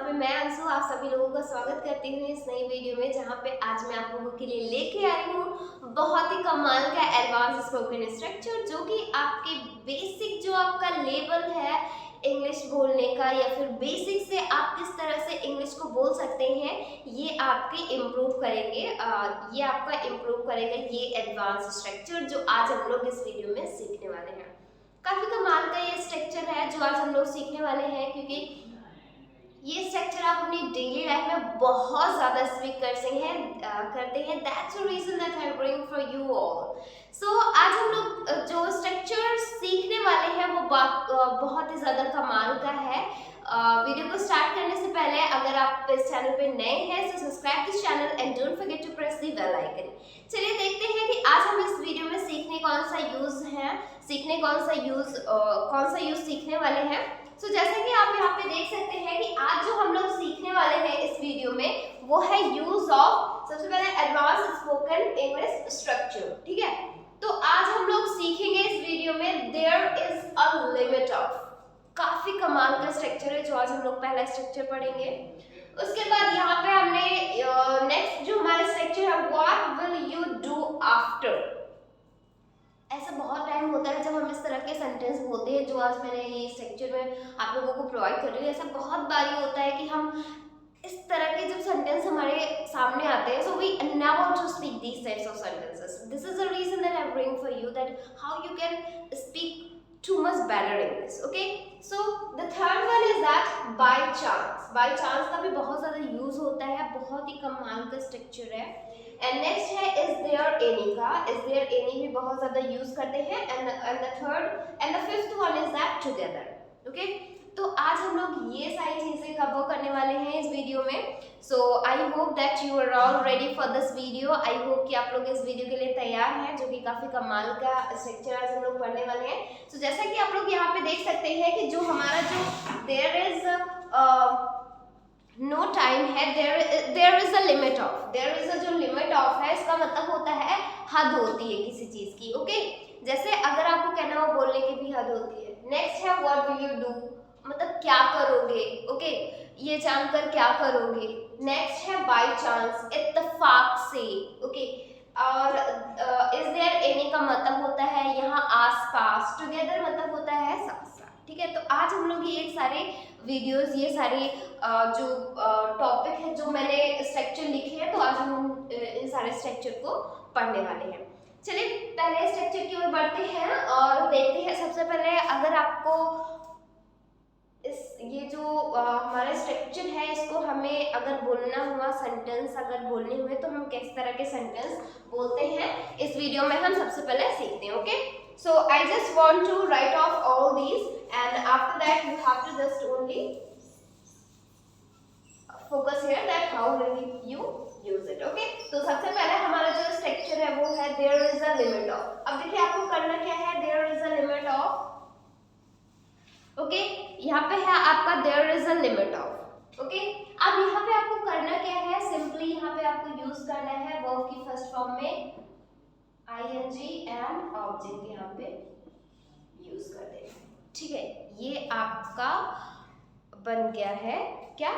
पे मैं अंशु आप सभी लोगों का स्वागत करती हूँ इस नई वीडियो में, जहाँ पे आज मैं आप लोगों के लिए लेके आई हूँ बहुत ही कमाल का एडवांस स्पोकन स्ट्रक्चर, जो कि आपके बेसिक जो आपका लेवल है इंग्लिश बोलने का या फिर बेसिक से आप किस तरह से इंग्लिश को बोल सकते हैं, ये आपके इम्प्रूव करेंगे। ये आपका इम्प्रूव करेगा ये एडवांस स्ट्रक्चर जो आज हम लोग इस वीडियो में सीखने वाले हैं। काफी कमाल का ये स्ट्रक्चर है जो आज हम लोग सीखने वाले हैं, क्योंकि ये स्ट्रक्चर आप अपनी डेली लाइफ में बहुत ज़्यादा स्पीक करते हैं। That's the reason that I bring for you all. So आज हम लोग जो स्ट्रक्चर सीखने वाले हैं वो बहुत ही ज़्यादा कमाल का है। वीडियो को स्टार्ट करने से पहले अगर आप इस चैनल पे नए हैं तो subscribe this channel and don't forget to press the bell icon. चलिए देखते हैं कि आज हम इस वीडियो में सीखने कौन सा यूज सीखने वाले हैं। तो जैसे कि आप यहाँ पे देख सकते हैं कि आज जो हम लोग सीखने वाले हैं इस वीडियो में वो है यूज ऑफ, सबसे पहले एडवांस स्पोकन इंग्लिश स्ट्रक्चर। ठीक है, तो आज हम लोग सीखेंगे इस वीडियो में there is a limit of. काफी कमाल का स्ट्रक्चर है जो आज हम लोग पहला स्ट्रक्चर पढ़ेंगे। उसके बाद यहाँ पे हमने नेक्स्ट जो हमारा स्ट्रक्चर है what will you do after. ऐसा बहुत टाइम होता है जब हम इस तरह के सेंटेंस बोलते हैं जो आज मैंने ये स्ट्रक्चर में आप लोगों को प्रोवाइड कर रही हूँ। ऐसा बहुत बारी होता है कि हम इस तरह के जब सेंटेंस हमारे सामने आते हैं, so we never to speak these types of sentences. This is the reason that I bring for you that how you can speak too much better English. Okay, so the third one is that by chance. By chance का भी बहुत ज़्यादा use होता है, बहुत ही कमाल का structure है। एंड नेक्स्ट है is there any का, is there any भी बहुत ज़्यादा यूज करते हैं। And the third and the fifth one is that together. Okay, तो आज हम लोग ये सारी चीज़ें कवर करने वाले हैं इस वीडियो में। So I hope that you are all ready for this video. I hope कि आप लोग इस वीडियो के लिए तैयार हैं, जो कि काफ़ी कमाल का स्ट्रक्चर आज हम लोग पढ़ने वाले हैं। सो जैसा कि आप लोग यहाँ पे देख सकते हैं कि जो हमारा जो देयर इज नो टाइम है, there is a limit of. There is a जो लिमिट ऑफ है इसका मतलब होता है हद होती है किसी चीज़ की। ओके, जैसे अगर आपको कहना हो बोलने की भी हद होती है। नेक्स्ट है व्हाट विल यू डू, मतलब क्या करोगे। ओके, ये जानकर क्या करोगे। नेक्स्ट है बाय चांस, इत्तेफाक से। ओके, और इज देयर एनी का मतलब होता है यहाँ आसपास। टुगेदर मतलब होता है साथ साथ। ठीक है, तो आज हम लोग ये सारे वीडियोस, ये सारे जो टॉपिक है, जो मैंने स्ट्रक्चर लिखे हैं, तो आज हम इन सारे स्ट्रक्चर को पढ़ने वाले हैं। चलिए पहले स्ट्रक्चर की ओर बढ़ते हैं और देखते हैं। सबसे पहले अगर आपको ये जो हमारा स्ट्रक्चर है, इसको हमें अगर बोलना हुआ सेंटेंस अगर बोलने हुए तो हम किस तरह के सेंटेंस बोलते हैं इस वीडियो में हम सबसे पहले सीखते हैं। Okay, so I just want to write off all these and after that you have to just only focus here that how will you use it. Okay, तो सबसे पहले हमारा जो स्ट्रक्चर है वो है there is a limit of. अब देखिए आपको करना क्या है, there is a limit of. Okay, यहाँ पे है आपका there is a limit of. Okay, अब यहाँ पे आपको करना क्या है, सिंपली यहाँ पे आपको यूज करना है वर्ब की फर्स्ट फॉर्म में ing एंड ऑब्जेक्ट यहाँ पे यूज कर देना। ठीक है, ये आपका बन गया है क्या,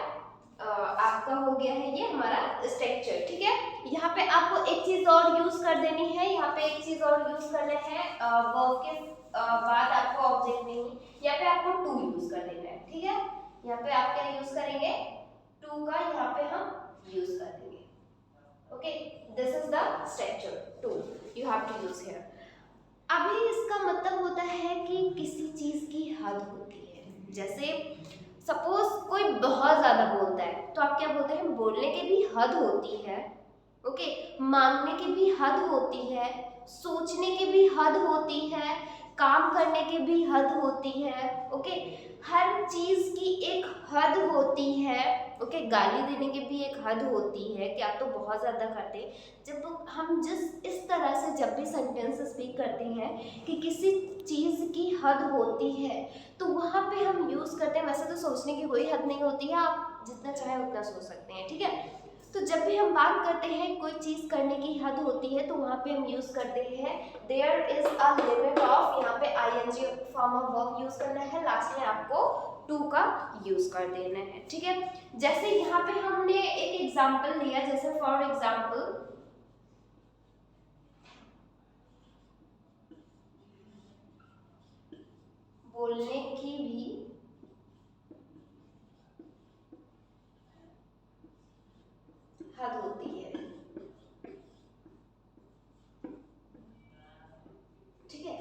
आपका हो गया है ये हमारा स्ट्रक्चर। ठीक है, यहाँ पे आपको एक चीज और यूज कर देनी है, यहाँ पे एक चीज और यूज करना है वर्ब के बाद आपको ऑब्जेक्ट नहीं, यहाँ पे आपको टू यूज कर देना है। ठीक है, यहाँ पे आप क्या यूज करेंगे, टू का यहाँ पे हम यूज कर देंगे। Okay, this is the structure to you have to use here. अभी इसका मतलब होता है कि किसी चीज की हद होती है। जैसे सपोज कोई बहुत ज्यादा बोलता है तो आप क्या बोलते हैं, बोलने की भी हद होती है। ओके, मांगने की भी हद होती है, सोचने की भी हद होती है, काम करने की भी हद होती है। ओके, हर चीज की एक हद होती है। ओके, गाली देने की भी एक हद होती है कि आप तो बहुत ज़्यादा करते हैं। जब हम इस तरह से जब भी सेंटेंस स्पीक करते हैं कि किसी चीज़ की हद होती है, तो वहाँ पे हम यूज़ करते हैं। वैसे तो सोचने की कोई हद नहीं होती है, आप जितना चाहे उतना सोच सकते हैं। ठीक है, तो जब भी हम बात करते हैं कोई चीज़ करने की हद होती है तो वहाँ पे हम यूज़ करते हैं there is a limit of. यहाँ पे ing form of verb use करना है, लास्ट में आपको टू का यूज कर देना है, ठीक है। जैसे यहाँ पे हमने एक एग्जांपल लिया, जैसे फॉर एग्जांपल बोलने की भी हद होती है, ठीक है,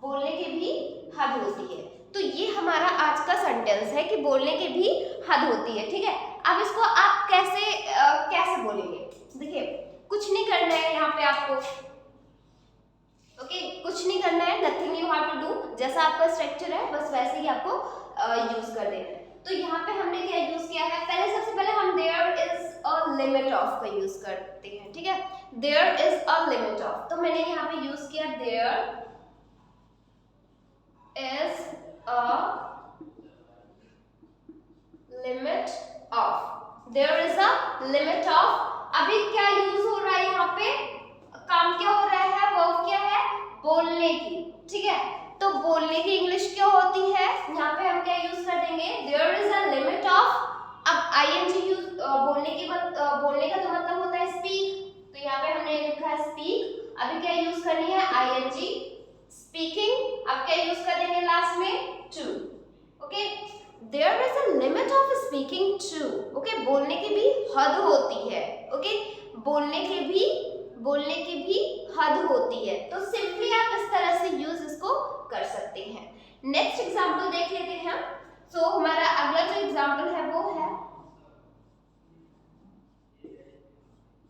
बोलने की भी हद होती है। तो ये हमारा आज का सेंटेंस है कि बोलने की भी हद होती है, ठीक है। अब इसको आप कैसे बोलेंगे? देखिए, कुछ नहीं करना है यहाँ पे आपको, ओके, कुछ नहीं करना है, nothing you have to do. जैसा आपका स्ट्रक्चर है बस वैसे ही आपको यूज कर देना है। तो यहाँ पे हमने क्या यूज किया है? पहले सबसे पहले हम there is a limit of का यूज करते हैं, ठीक है। There is a limit of, तो मैंने यहाँ पे यूज किया there is a limit of, there is a limit of। अभी क्या यूज हो रहा है यहाँ पे? काम क्या हो रहा है? वर्ब क्या है? बोलने की, ठीक है। तो बोलने की इंग्लिश क्या होती है? यहाँ पे हम क्या यूज कर देंगे? there is a limit of। अब ing यूज बोलने का तो मतलब होता है स्पीक, तो यहाँ पे हमने लिखा है स्पीक। अभी क्या यूज करनी है? ing speaking. अब क्या यूज कर देंगे लास्ट में? Too, okay. There is a limit of speaking too, okay, बोलने की भी हद होती है, ओके, बोलने की भी हद होती है। तो सिंपली आप इस तरह से यूज इसको कर सकते हैं। नेक्स्ट एग्जांपल देख लेते हैं। सो हमारा अगला जो एग्जांपल है वो है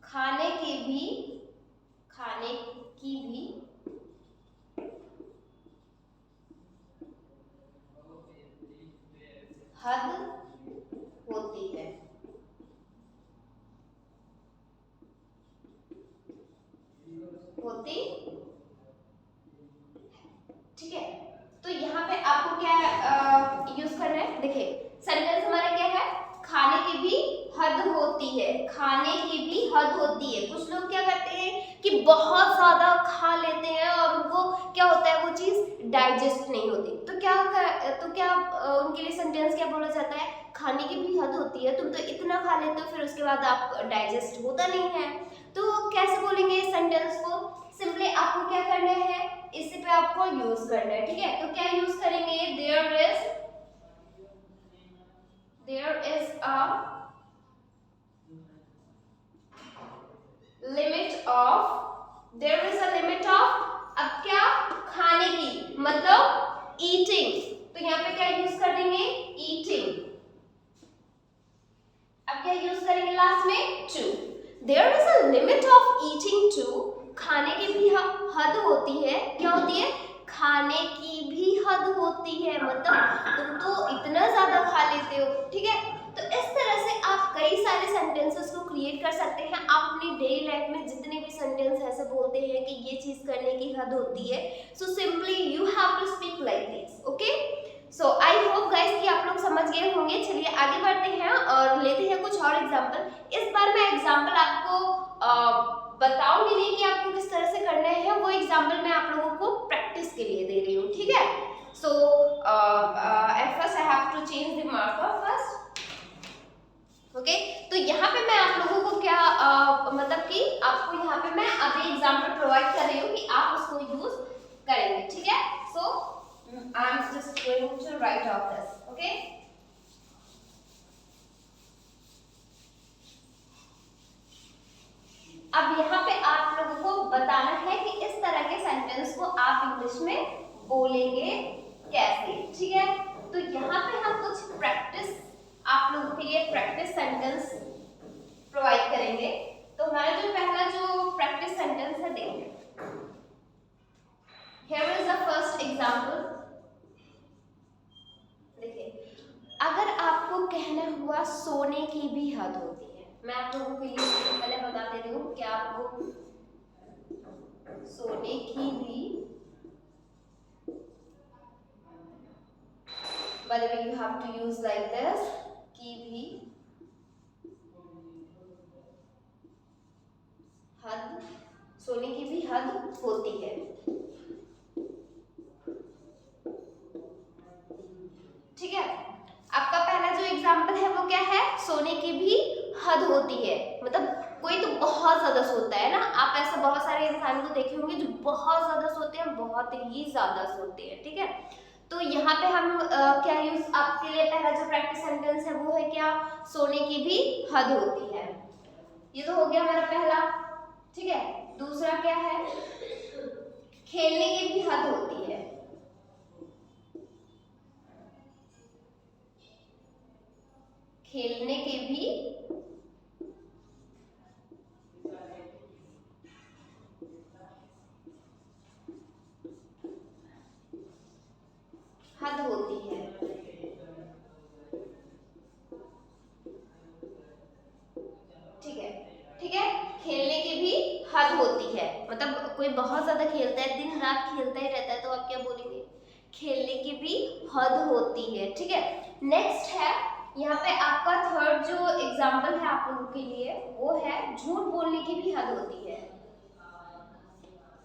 खाने की भी हद होती है, ठीक है। तो यहाँ पे आपको क्या यूज करना है? देखिए, सेंटेंस हमारा क्या है? खाने की भी हद होती है, खाने की भी हद होती है। कुछ लोग क्या करते हैं कि बहुत ज्यादा खा लेते हैं और उनको क्या होता है, वो चीज डाइजेस्ट नहीं होती। तो क्या उनके लिए सेंटेंस क्या बोला जाता है? खाने की भी हद होती है, तुम तो इतना खा लेते हो फिर उसके बाद आप डाइजेस्ट होता नहीं है। तो कैसे बोलेंगे इस सेंटेंस को? सिंपली आपको क्या करना है, इसी पे आपको यूज करना है, ठीक है। तो क्या यूज करेंगे? There is a limit of, there is a limit of. अब क्या? खाने की मतलब ईटिंग, तो यहाँ पे क्या यूज कर देंगे? ईटिंग। अब क्या यूज करेंगे लास्ट में? Too. There is a limit of eating too, खाने की भी हद होती है। क्या होती है? खाने की भी हद होती है, मतलब तुम तो इतना ज्यादा खा लेते हो, ठीक है। तो इस तरह से आप कई सारे सेंटेंसेस को क्रिएट कर सकते हैं। आप अपनी डेली लाइफ में जितने भी सेंटेंस ऐसे बोलते हैं कि ये चीज करने की हद होती है, so simply you have to speak like this, okay. So I hope guys कि आप लोग समझ गए होंगे। चलिए आगे बढ़ते हैं और लेते हैं कुछ और एग्जांपल। इस बार मैं एग्जांपल आपको बताऊंगी नहीं कि आपको किस तरह से करना है, वो एग्जांपल मैं आप लोगों को प्रैक्टिस के लिए दे रही हूँ, ठीक है। So at first I have to change the marker first, okay. तो यहाँ पे मैं आप लोगों को क्या मतलब कि आपको यहाँ पे मैं अभी एग्जांपल प्रोवाइड कर रही हूँ कि आप उसको यूज करेंगे, ठीक है। So I am just going to write off this, okay. अब यहाँ पे आप लोगों को बताना है कि इस तरह के सेंटेंस को आप इंग्लिश में बोलेंगे कैसे, ठीक है। तो यहाँ पे हम कुछ प्रैक्टिस आप लोगों के लिए प्रैक्टिस सेंटेंस प्रोवाइड करेंगे। तो हमारा जो पहला जो प्रैक्टिस सेंटेंस है, देखिए, here is the first example. देखिए, अगर आपको कहना हुआ सोने की भी हद होती है, मैं आप लोगों के लिए पहले बता दे रही हूँ कि आपको सोने की भी, by the way you have to use like this, की भी हद, सोने की भी हद होती है, ठीक है। होती है, मतलब कोई तो बहुत ज्यादा सोता है ना, आप ऐसे बहुत सारे इंसान को देखे होंगे जो बहुत ज्यादा सोते हैं, बहुत ही ज्यादा सोते हैं, ठीक है। तो यहाँ पे हम क्या यूज आपके लिए पहला जो प्रैक्टिस सेंटेंस है वो है क्या, सोने की भी हद होती है। ये तो हो गया हमारा पहला, ठीक है। दूसरा क्या है, खेलने की भी हद होती है। खेलने की भी हद होती है, ठीक है, ठीक है। खेलने की भी हद होती है, मतलब कोई बहुत ज्यादा खेलता है, दिन रात खेलता ही रहता है, तो आप क्या बोलेंगे, खेलने की भी हद होती है, ठीक है। नेक्स्ट है यहाँ पे आपका थर्ड जो एग्जाम्पल है आप लोगों के लिए, वो है झूठ बोलने की भी हद होती है।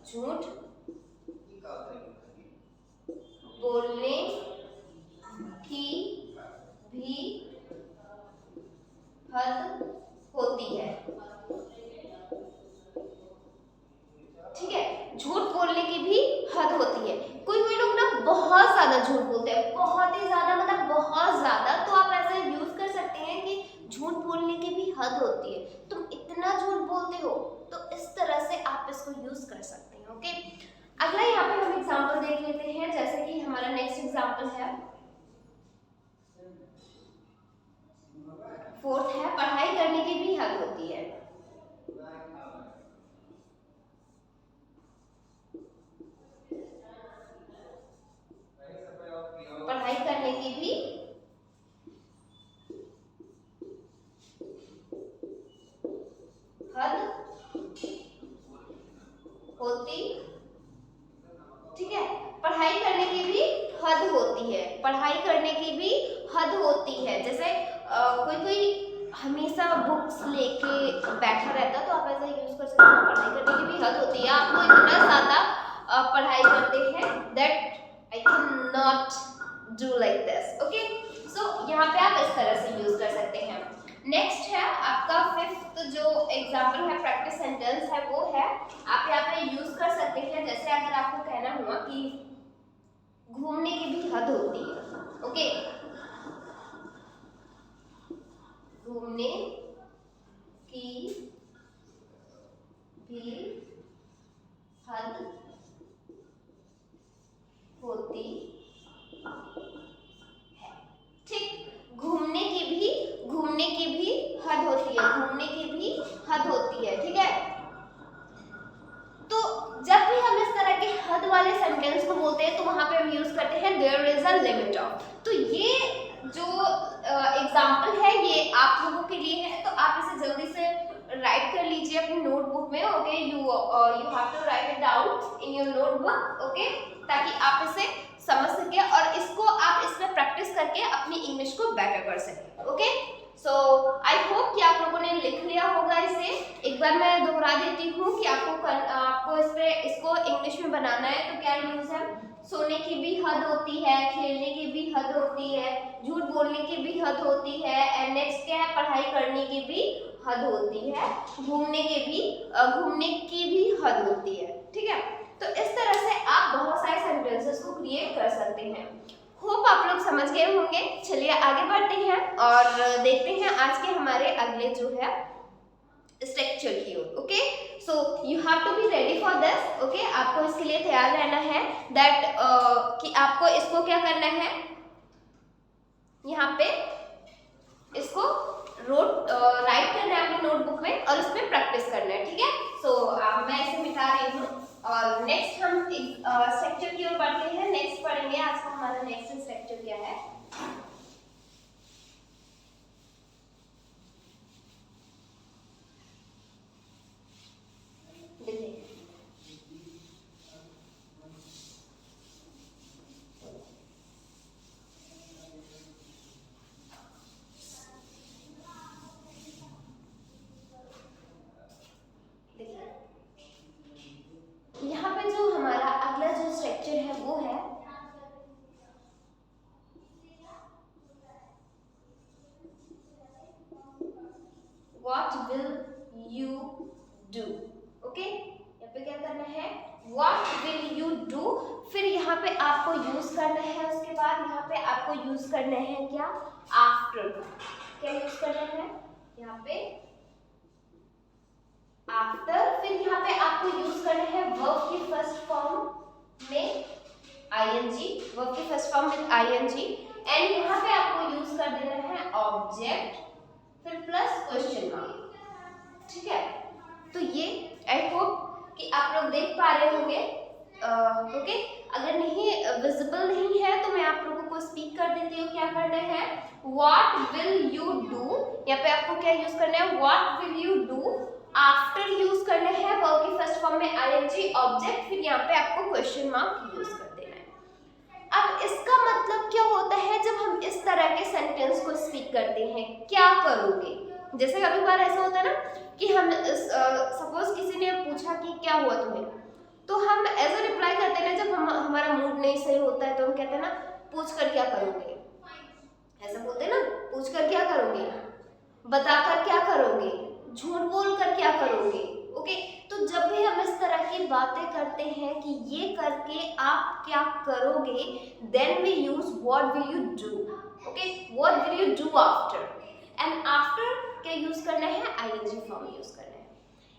झूठ बोलने की भी हद होती है, ठीक है। झूठ बोलने की भी हद होती है। कोई कोई लोग ना बहुत ज्यादा झूठ बोलते हैं, बहुत ही ज्यादा, मतलब बहुत ज्यादा, तो आप ऐसा यूज कर सकते हैं कि झूठ बोलने की भी हद होती है, तुम इतना झूठ बोलते हो, तो इस तरह से आप इसको यूज कर सकते हैं, ओके। अगला यहाँ पे हम एग्जाम्पल देख लेते हैं, जैसे कि हमारा नेक्स्ट एग्जाम्पल है, फोर्थ है, पढ़ाई करने की भी हद होती है। पढ़ाई करने की भी हद होती, ठीक है। पढ़ाई करने की भी हद होती है, पढ़ाई करने की भी हद होती है। जैसे कोई कोई हमेशा बुक्स लेके बैठा रहता है, तो आप ऐसा यूज कर सकते हैं, पढ़ाई करने की भी हद होती है। आप तो इतना ज्यादा पढ़ाई करते हैं that I can not do like this, okay. So यहाँ पे आप इस तरह से यूज कर सकते हैं। नेक्स्ट है आपका फिफ्थ जो एग्जाम्पल है, प्रैक्टिस सेंटेंस है, वो है आप यहाँ पे यूज कर सकते हैं, जैसे अगर आपको कहना हुआ कि घूमने की भी हद होती है, ओके। घूमने की भी हद होती है, ठीक। घूमने की भी हद होती है, घूमने की भी हद होती है, ठीक है। तो जब भी हम इस तरह के हद वाले सेंटेंस को बोलते हैं, तो वहां पे हम यूज करते हैं there is a limit of. तो ये जो एग्जाम्पल है ये आप लोगों के लिए है, तो आप इसे जल्दी से राइट कर लीजिए अपनी नोटबुक में, okay. You have to write it down in your notebook, okay, ताकि आप इसे समझ सके और इसको आप इसमें प्रैक्टिस करके अपनी इंग्लिश को बेटर कर सके, ओके। सो आई होप कि आप लोगों ने लिख लिया होगा इसे। एक बार मैं दोहरा देती हूँ कि आपको इसको इंग्लिश में बनाना है, तो क्या यूज है, सोने की भी हद होती है, खेलने की भी हद होती है, झूठ बोलने की भी हद होती है, एंड नेक्स्ट क्या है, पढ़ाई करने की भी हद होती है, घूमने की भी हद होती है, ठीक है। तो इस तरह से आप बहुत सारे सेंटेंसेस को क्रिएट कर सकते हैं। होप आप लोग समझ गए होंगे। चलिए आगे बढ़ते हैं और देखते हैं आज के हमारे अगले जो है स्ट्रक्चर की ओर, okay. So you have to be ready for this, okay. आपको इसके लिए तैयार रहना है दैट कि आपको इसको क्या करना है, यहाँ पे इसको राइट करना है अपनी नोटबुक में और इसमें प्रैक्टिस करना है, ठीक है। सो मैं इसे मिटा रही हूँ और नेक्स्ट हम स्ट्रक्चर की ओर बढ़ते हैं। नेक्स्ट पढ़ेंगे, आज का हमारा नेक्स्ट स्ट्रक्चर क्या है। देखिए यहाँ पे जो हमारा अगला जो स्ट्रक्चर है वो है what will you do, okay. यहाँ पे क्या करना है, what will you do, फिर यहाँ पे आपको यूज करना है, उसके बाद यहाँ पे आपको यूज करना है क्या, आफ्टर। क्या यूज करना है यहाँ पे, आफ्टर। फिर यहाँ पे आपको यूज करना है वर्ब की फर्स्ट फॉर्म में आईएनजी, वर्ब की फर्स्ट फॉर्म में आईएनजी, एंड यहाँ पे आपको यूज कर देना है ऑब्जेक्ट, फिर प्लस क्वेश्चन मार्क, ठीक है। तो ये आई होप कि आप लोग देख पा रहे होंगे, ओके। अगर नहीं विजिबल नहीं है तो मैं आप लोगों को स्पीक कर देती हूँ। क्या करना है, व्हाट विल यू डू, यहाँ पे आपको क्या यूज करना है, what will you do, after use करना है वर्ब की फर्स्ट फॉर्म में आईएनजी, ऑब्जेक्ट, फिर यहाँ पे आपको क्वेश्चन मार्क यूज कर देना है। अब इसका मतलब क्या होता है जब हम इस तरह के सेंटेंस को स्पीक करते हैं, क्या करोगे। जैसे कभी बार ऐसा होता है ना कि हम सपोज किसी ने पूछा कि क्या हुआ तुम्हें, तो हम ऐसा रिप्लाई करते हैं ना, जब हमारा मूड नहीं सही होता है तो हम कहते हैं ना, पूछ कर क्या करोगे, ऐसा बोलते हैं ना, पूछ कर क्या करोगे, बताकर क्या करोगे, झूठ बोल कर क्या करोगे, ओके। तो जब भी हम इस तरह की बातें करते हैं कि ये करके आप क्या करोगे, then we use what will you do, okay, what will you do after, and after क्या यूज करना है, आईएनजी फॉर्म यूज करना है।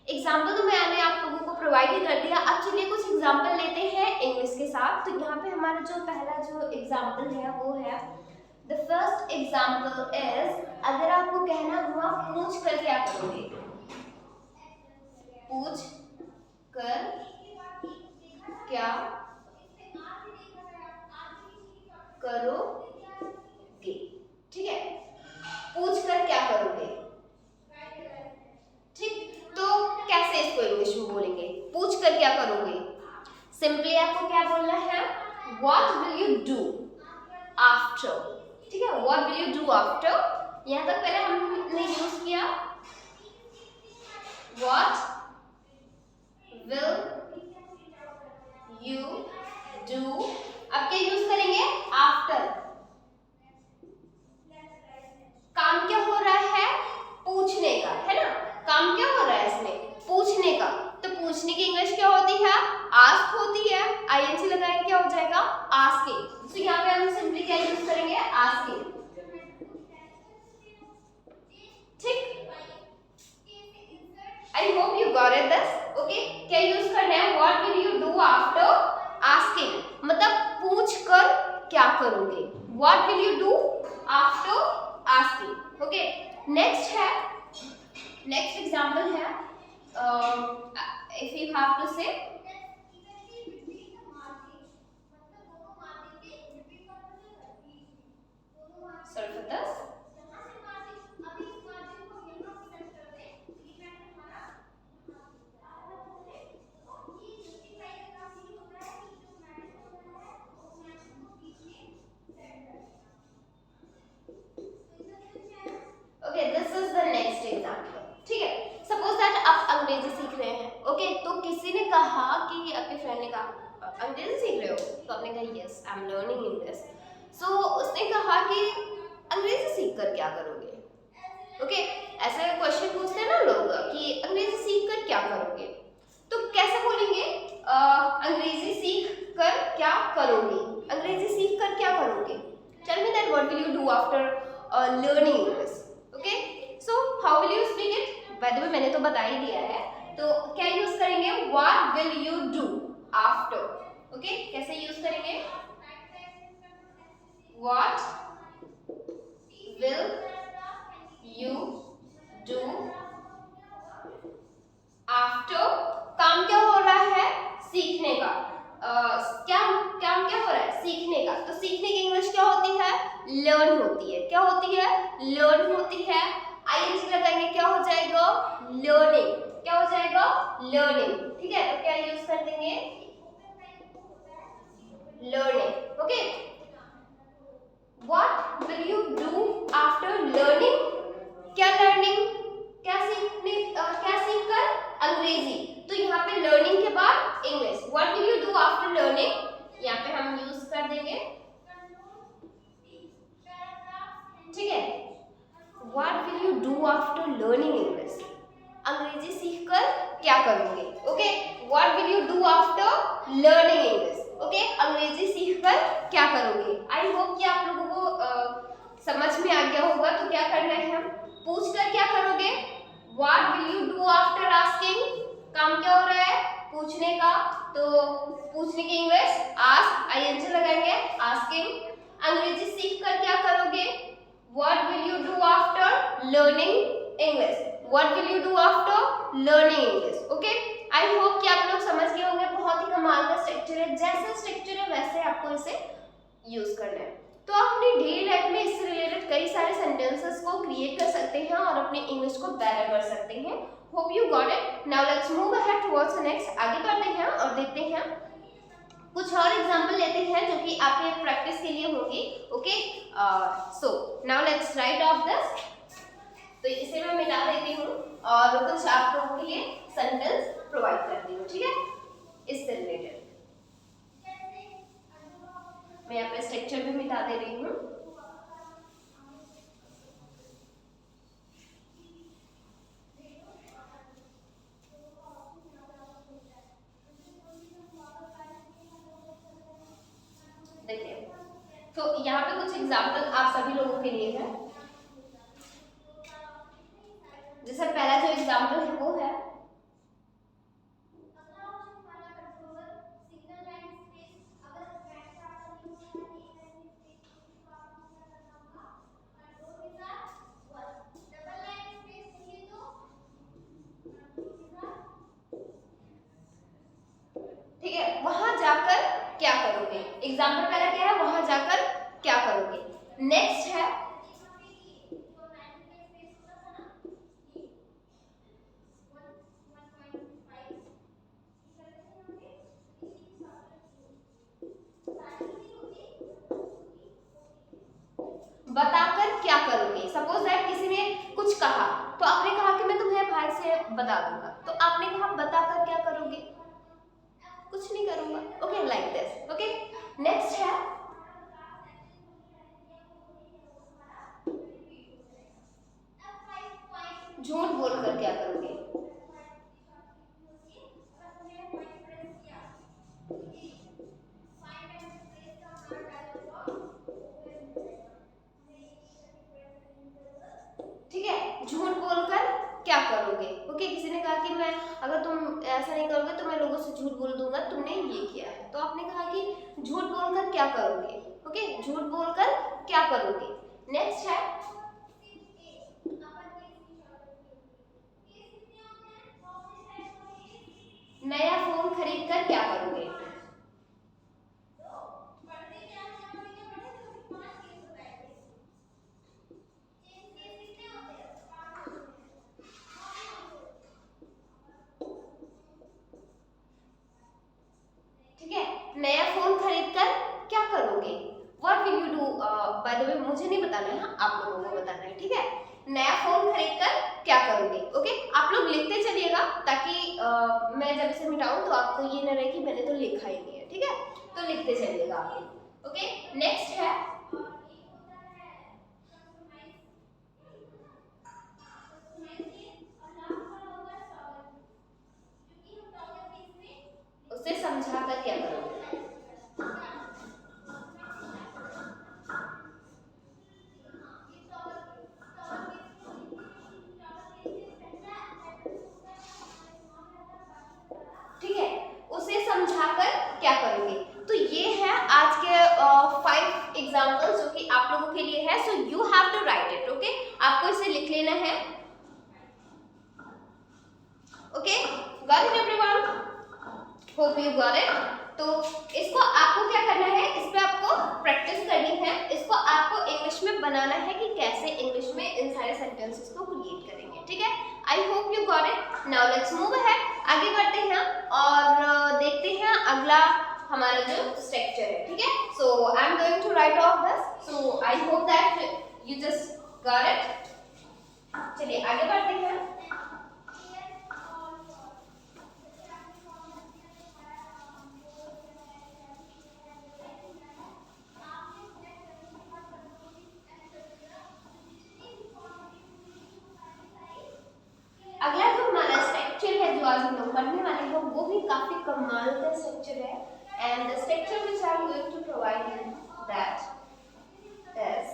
एग्जाम्पल तो मैंने आप लोगों को प्रोवाइड ही कर दिया। अब चलिए कुछ एग्जाम्पल लेते हैं इंग्लिश के साथ। तो यहाँ पे हमारा जो पहला जो एग्जाम्पल है वो है, द फर्स्ट एग्जाम्पल इज, अगर आपको कहना हुआ पूछ कर क्या करोगे, पूछ कर क्या करोगे, ठीक है, पूछ कर क्या करोगे, ठीक। तो कैसे इसको इंग्लिश में बोलेंगे, पूछ कर क्या करोगे, सिंपली आपको क्या बोलना है, what will you do after, ठीक है, what will you do after. यहां तक पहले हमने यूज किया व्हाट विल यू डू, अब क्या यूज करेंगे, आफ्टर। काम क्या हो रहा है, पूछने का, है ना, काम क्या हो रहा है इसमें, पूछने का। तो पूछने की इंग्लिश क्या होती है, आस्क होती है, आईएनजी लगाएंगे क्या हो जाएगा, आस्किंग। तो यहाँ पे हम सिंपली क्या यूज करेंगे, आस्किंग, ठीक। आई hope you got it this, okay. क्या यूज करना है, what will you do after asking, मतलब पूछ कर क्या करोगे, what will you do after asking, okay. Next है, नेक्स्ट एग्जांपल है, इफ यू हैव टू से, sorry for this, okay, this is the next example, ठीक है। सपोज दैट आप अंग्रेजी सीख रहे हैं, ओके, तो किसी ने कहा कि आपके फ्रेंड ने कहा अंग्रेजी सीख रहे हो, तो आपने कहा yes I am learning English. So उसने कहा कि अंग्रेजी सीख कर क्या करोगे, ओके। ऐसे क्वेश्चन पूछते हैं ना लोग कि अंग्रेजी सीख कर क्या करोगे, तो कैसे बोलेंगे, अंग्रेजी सीख कर क्या करोगे, अंग्रेजी सीख कर क्या करोगे, tell me that what will you do after learning English, okay. So how will you speak it, by the way मैंने तो बता ही दिया है, तो क्या यूज करेंगे, what will you do after, okay. कैसे यूज करेंगे, what will you do after, काम क्या हो रहा है, सीखने का, क्या काम क्या हो रहा है, सीखने का। तो सीखने की इंग्लिश क्या होती है, लर्न होती है, क्या होती है, लर्न होती है। आईएनजी लगाएंगे क्या हो जाएगा, लर्निंग, क्या हो जाएगा, लर्निंग, ठीक है। तो क्या यूज कर देंगे, learning, okay. What will you do after learning, क्या लर्निंग, क्या सीखने, क्या सीखकर, अंग्रेजी। तो यहाँ पे लर्निंग के बाद English, what will you do after learning, यहाँ पे हम यूज कर देंगे, ठीक है, what will you do after learning English. अंग्रेजी सीखकर क्या करोगे? Okay, what will you do after learning English? Okay, अंग्रेजी सीखकर क्या करोगे? आई होप कि आप लोगों को समझ में आ गया होगा। तो क्या करना है, हम पूछकर क्या करोगे? What will you do after asking? काम क्या हो रहा है? पूछने का। तो पूछने की इंग्लिश आस्क, आईएनजी लगाएंगे, आस्किंग। अंग्रेजी सीखकर क्या करोगे? What will you do after learning English? What will you do after learning English? Okay? I hope कि आप लोग समझ गए होंगे। बहुत ही कमाल का स्ट्रक्चर है, जैसे स्ट्रक्चर है वैसे आपको इसे यूज करना है। तो आप अपनी डेली लाइफ में इससे रिलेटेड कई सारे सेंटेंसेस को क्रिएट कर सकते हैं और अपनी इंग्लिश को बेटर कर सकते हैं। Hope you got it. Now let's move ahead towards next. आगे बढ़ते हैं और देखते हैं कुछ और एग्जाम्पल लेते हैं जो कि आपके प्रैक्टिस के लिए होंगी। Okay, so now let's write off this. तो इसे मैं मिटा देती हूँ और कुछ आप लोगों के लिए सेंटेंस प्रोवाइड करती हूँ, ठीक है, इससे रिलेटेड। मैं यहाँ पे स्ट्रक्चर भी मिटा दे रही हूँ। देखिए, तो यहाँ पे कुछ एग्जाम्पल आप सभी लोगों के लिए है। जैसे पहला जो एग्जाम्पल है वो है, ठीक है, वहां जाकर क्या करोगे? एग्जाम्पल पहला क्या है, वहां जाकर क्या करोगे। नेक्स्ट है, बताकर क्या करोगे। सपोज दैट किसी ने कुछ कहा, तो आपने कहा कि मैं तुम्हें भाई से बता दूंगा, तो आपने कहा बताकर क्या करोगे? कुछ नहीं करूंगा। Okay, like this. Okay, next है, झूठ बोलकर क्या करोगे? ठीक है, झूठ बोलकर क्या करोगे? ओके, किसी ने कहा कि मैं, अगर तुम ऐसा नहीं करोगे तो मैं लोगों से झूठ बोल दूंगा तुमने ये किया है, तो आपने कहा कि झूठ बोलकर क्या करोगे। ओके, झूठ बोलकर क्या करोगे। नेक्स्ट है, नया फोन खरीद कर क्या करोगे? ठीक है, नया फोन खरीदकर क्या करोगे? What will you do? Bye the वे मुझे नहीं बताना है, हाँ, आप लोगों को बताना है। ठीक है, नया फोन खरीदकर क्या करोगे? ओके, आप लोग लिखते चलिएगा ताकि मैं जब इसे मिटाऊं तो आपको ये न रहे कि मैंने तो लिखा ही नहीं है। ठीक है, तो लिखते चलिएगा आप लोग। ओके, नेक्स्ट है, उसे समझा कर क्या करोगे? ठीक है, उसे समझाकर क्या करोगे। तो ये है आज के 5 एग्जांपल्स जो कि आप लोगों के लिए है। So you have to write it. Okay, आपको इसे लिख लेना है। Okay, got it everyone? Hope you got it. तो इसको आपको क्या करना है, इस पे आपको प्रैक्टिस करनी है। इसको आपको इंग्लिश में बनाना है कि कैसे इंग्लिश में इन सारे सेंटेंसेस को क्रिएट करेंगे। ठीक है, I hope you got it. Now let's move ahead, आगे बढ़ते हैं और देखते हैं अगला हमारा जो स्ट्रक्चर है। ठीक है, so I am going to write off this, so I hope that you just got it. चलिए आगे बढ़ते हैं। अगला जो आज हम लोग पढ़ने वाले हैं वो भी काफी कमाल का स्ट्रक्चर है, and the structure which I am going to provide you that is,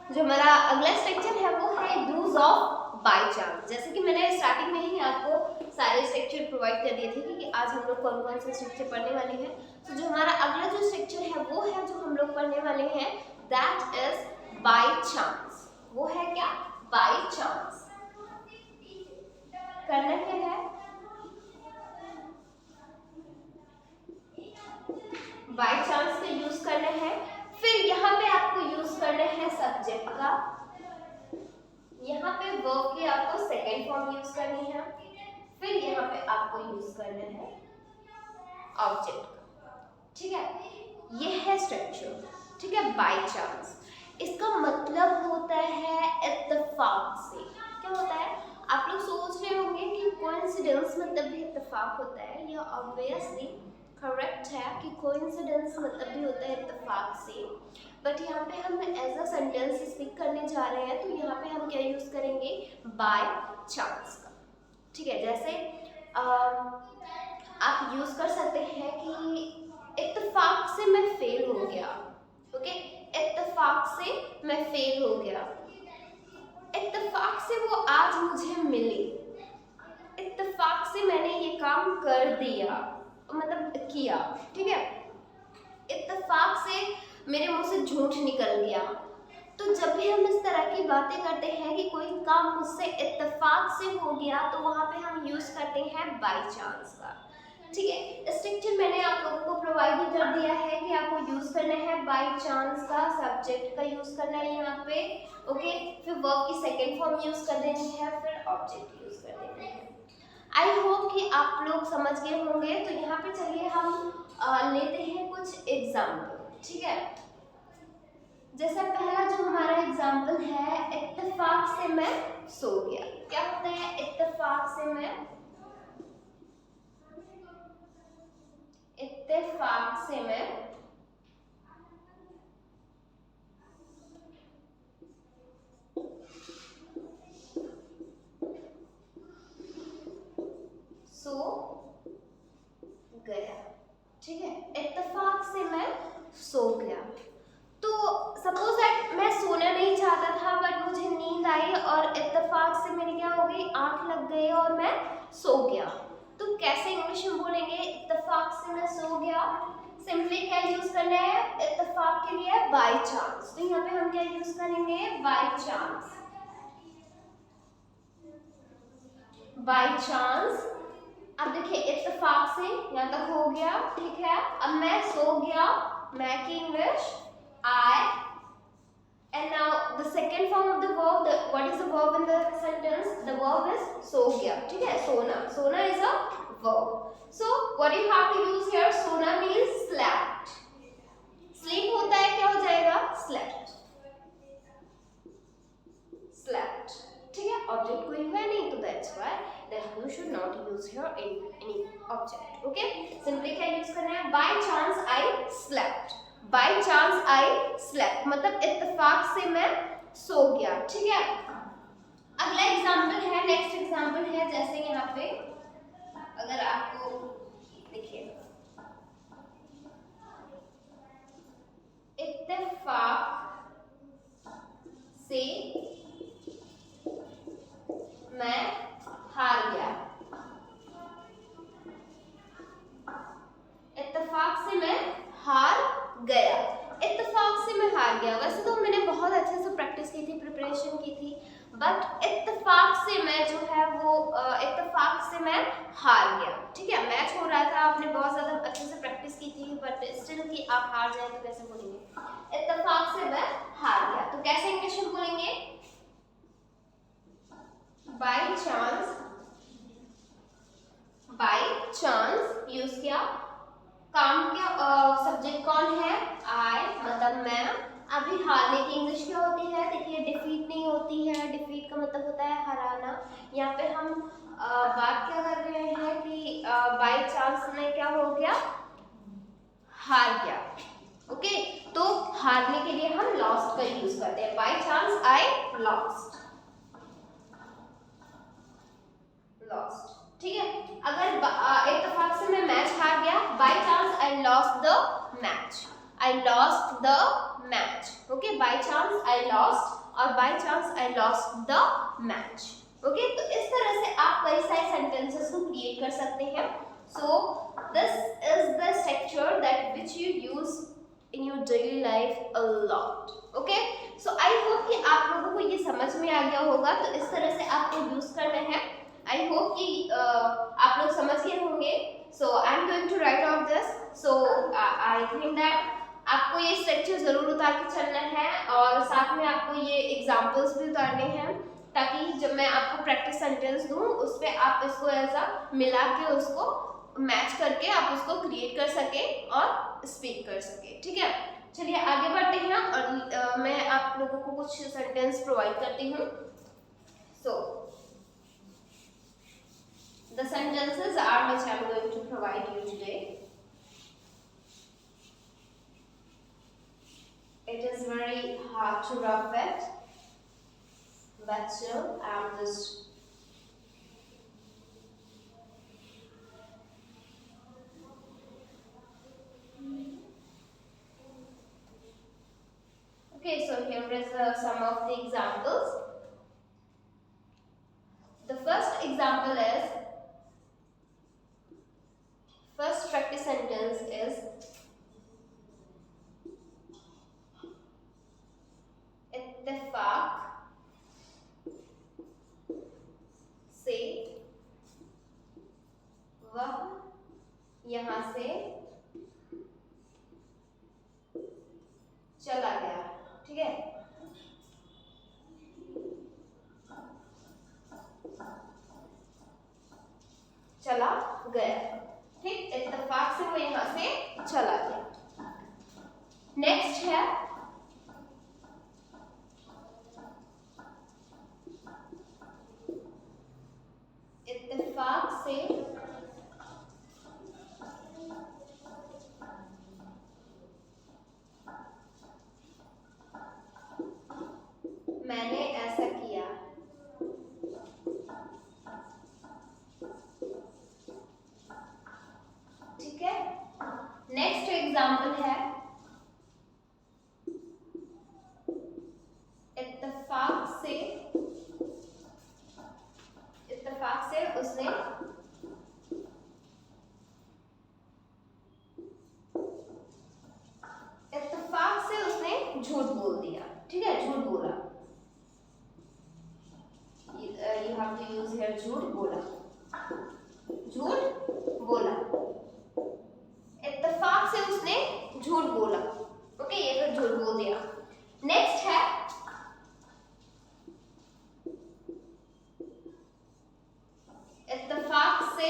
जो हमारा अगला स्ट्रक्चर है वो है यूज ऑफ बाय चांस। जैसे कि मैंने स्टार्टिंग में ही आपको सारे स्ट्रक्चर प्रोवाइड कर दिए थे कि आज हम लोग कौन कौन से स्ट्रक्चर पढ़ने वाले हैं। तो जो हमारा अगला जो स्ट्रक्चर है वो है जो हम लोग पढ़ने वाले हैं दैट इज बाय चांस। वो है क्या? By chance. करना क्या है? बाय चांस का यूज करना है, फिर यहाँ पे आपको यूज करना है सब्जेक्ट का, यहाँ पे वर्ब की आपको सेकेंड फॉर्म यूज करनी है, फिर यहाँ पे आपको यूज करना है ऑब्जेक्ट का। ठीक है, ये है स्ट्रक्चर। ठीक है, बाय चांस इसका मतलब होता है इत्तेफाक से। क्या होता है? आप लोग सोच रहे होंगे कि कोइंसिडेंस मतलब भी इत्तेफाक होता है। यह ऑब्वियसली करेक्ट है कि कोइंसिडेंस मतलब भी होता है इत्तेफाक से, बट यहाँ पे हम एज अ सेंटेंस स्पीक करने जा रहे हैं, तो यहाँ पे हम क्या यूज करेंगे? बाय चांस का। ठीक है, जैसे आप यूज कर सकते हैं कि इत्तेफाक से मैं फेल हो गया। ओके, इत्तेफाक से मैं फेल हो गया, इत्तेफाक से वो आज मुझे मिली, इत्तेफाक से मैंने ये काम कर दिया, मतलब किया। ठीक है, इत्तेफाक से मेरे मुंह से झूठ निकल गया। तो जब भी हम इस तरह की बातें करते हैं कि कोई काम मुझसे इत्तेफाक से हो गया, तो वहां पे हम यूज करते हैं बाय चांस का। ठीक है, स्ट्रक्चर मैंने आप लोगों को प्रोवाइड कर दिया है कि आपको यूज करना है बाय चांस का, सब्जेक्ट का यूज करना है यहाँ पे। ओके, फिर वर्ब की सेकेंड फॉर्म यूज कर देनी है, फिर ऑब्जेक्ट यूज कर देनी है। आई होप कि आप लोग समझ गए होंगे। तो यहाँ पे चलिए हम लेते हैं कुछ एग्जाम्पल। ठीक है, जैसे पहला जो हमारा एग्जाम्पल है, इत्तेफाक से मैं सो गया। क्या होता है? इत्तेफाक से मैं, इत्तेफाक से मैं सो गया। ठीक है, इत्तेफाक से मैं सो गया। तो सपोज दैट मैं सोना नहीं चाहता था, बट मुझे नींद आई और इत्तेफाक से मेरी क्या हो गई? आंख लग गई और मैं सो गया। तो कैसे इंग्लिश में बोलेंगे इत्तेफाक से मैं सो गया? सिंपली क्या यूज करना है इत्तेफाक के लिए? By chance. तो यहाँ पे हम क्या यूज करेंगे? By chance. By chance. अब देखिए, इत्तेफाक से यहाँ तक हो गया। ठीक है, अब मैं सो गया, मैं की English I, and now the second form of the verb, what is the verb in the sentence? The verb is so gaya. ठीक है, सोना, सोना is a verb. So what you have to use here? सोना means slept. Sleep होता है, क्या हो जाएगा? Slept. Slept. ठीक है, object कोई है नहीं, तो that's why that you should not use here any object. Okay? Simply क्या use करना है? By chance I slept. Bye chance I slept मतलब इत्तेफाक से मैं सो गया। ठीक है, अगला एग्जाम्पल है, नेक्स्ट एग्जाम्पल है, जैसे यहाँ पे अगर आपको देखिए, इत्तेफाक से मैं हार गया, इत्तेफाक से मैं हार गया, इत्तेफाक से मैं हार गया। वैसे तो मैंने बहुत अच्छे से प्रैक्टिस की थी, प्रिपरेशन की थी, बट इत्तेफाक से मैं जो है वो इत्तेफाक से मैं हार गया। ठीक है, मैच हो रहा था, आपने बहुत ज्यादा अच्छे से प्रैक्टिस की थी, बट स्टिल कि आप हार जाए तो कैसे बोलेंगे? इत्तेफाक से मैं हार गया। तो कैसे इंग्लिश में बोलेंगे? By chance. By chance use किया, काम क्या, सब्जेक्ट कौन है? आई, मतलब मैं। अभी हारने की इंग्लिश क्या होती है? देखिए, डिफीट नहीं होती है, डिफीट का मतलब होता है हराना। यहाँ पे हम बात क्या कर रहे हैं कि बाय चांस में क्या हो गया? हार गया। ओके, तो हारने के लिए हम लॉस्ट का यूज करते हैं, बाय चांस आई लॉस्ट। ठीक है, अगर इत्तेफाक से मैं मैच हार गया, by chance I lost the match, I lost the match, okay, by chance I lost और by chance I lost the match, okay. तो इस तरह से आप कई सारे सेंटेंसेस को क्रिएट कर सकते हैं। So this is the structure that which you use in your daily life a lot, okay? So I hope कि आप लोगों को ये समझ में आ गया होगा। तो इस तरह से आपको यूज करना है। I hope कि आप लोग समझ गए होंगे। So I'm going to write off this. So I think that आपको ये स्ट्रक्चर जरूर उतार के चलना है और साथ में आपको ये एग्जांपल्स भी उतारने हैं, ताकि जब मैं आपको प्रैक्टिस सेंटेंस दूं उस पे आप इसको ऐसा मिला के उसको मैच करके आप उसको क्रिएट कर सके और स्पीक कर सके, ठीक है। चलिए आगे बढ़ते हैं और मैं आप लोगों को कुछ सेंटेंस प्रोवाइड करती हूँ। So the sentences are which I am going to provide you today. It is very hard to rough it, but still I'm just okay. So here is some of the examples. The first example is, first practice sentence is इत्तेफाक से वह यहाँ से चला गया, ठीक है। चला गया, ठीक, इत्तेफाक से वो यहाँ से चला गया। नेक्स्ट है इत्तेफाक से मैंने ऐसा किया, ठीक है। नेक्स्ट एग्जाम्पल है इत्तेफाक से उसने झूठ बोल दिया, ठीक है, झूठ बोला। You have to use here झूठ बोला, झूठ बोला। इत्तेफाक से उसने झूठ बोला, ओके, ये फिर झूठ बोल दिया। नेक्स्ट है इत्तेफाक से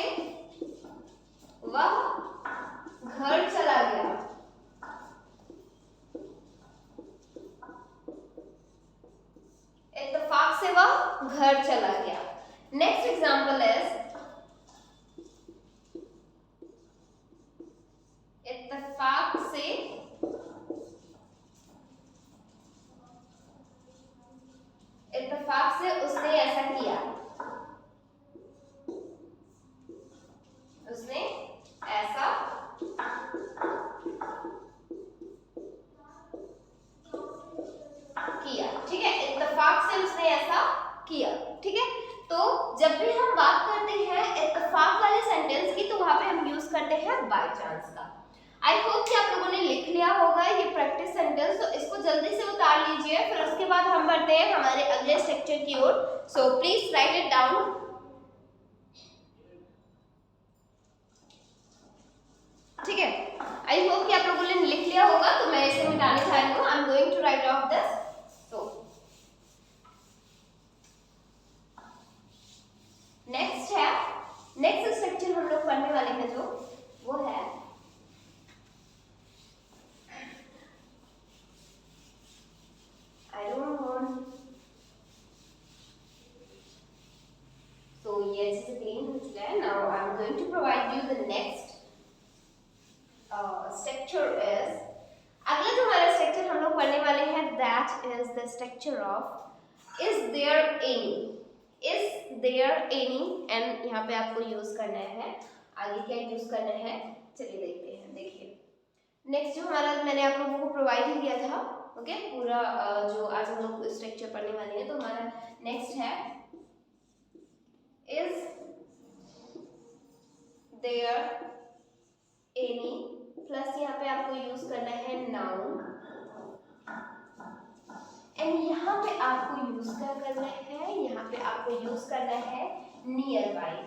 वह घर चला गया, इत्तेफाक से वह घर चला गया। नेक्स्ट एग्जाम्पल इज इत्तेफाक से उसने ऐसा किया, उसने ऐसा किया, ठीक है, इत्तेफाक से उसने ऐसा किया, ठीक है। तो जब भी हम बात करते हैं इत्तेफाक वाले सेंटेंस की, तो वहां पे हम यूज करते हैं बाय चांस का। आई होप कि आप लोगों ने लिख लिया होगा ये प्रैक्टिस सेंटेंस, तो इसको जल्दी से उतार लीजिए, फिर उसके बाद हम बढ़ते हैं हमारे अगले स्ट्रक्चर की ओर। So please write it down. ठीक है, आई होप कि आप लोगों ने लिख लिया होगा, तो मैं इसे मिटाने जा रही हूँ। I am going to write off this. So next है, नेक्स्ट स्ट्रक्चर हम लोग पढ़ने वाले हैं जो वो है I don't want, so yes, it's clean हो चुका है। Now I'm going to provide you the next structure is, अगला जो हमारा स्ट्रक्चर हम लोग पढ़ने वाले हैं that is the structure of is there any, is there any, and यहाँ पे आपको यूज करना है। आगे क्या यूज करना है चलिए देखते हैं। देखिए नेक्स्ट जो हमारा मैंने आप लोगों को प्रोवाइड ही किया था, ओके पूरा जो आज हम लोग स्ट्रक्चर पढ़ने वाले हैं, तो हमारा नेक्स्ट है इज देयर एनी प्लस यहाँ पे आपको यूज करना है नाउन, एंड यहाँ पे आपको यूज क्या करना है, यहाँ पे आपको यूज करना है नियर बाई।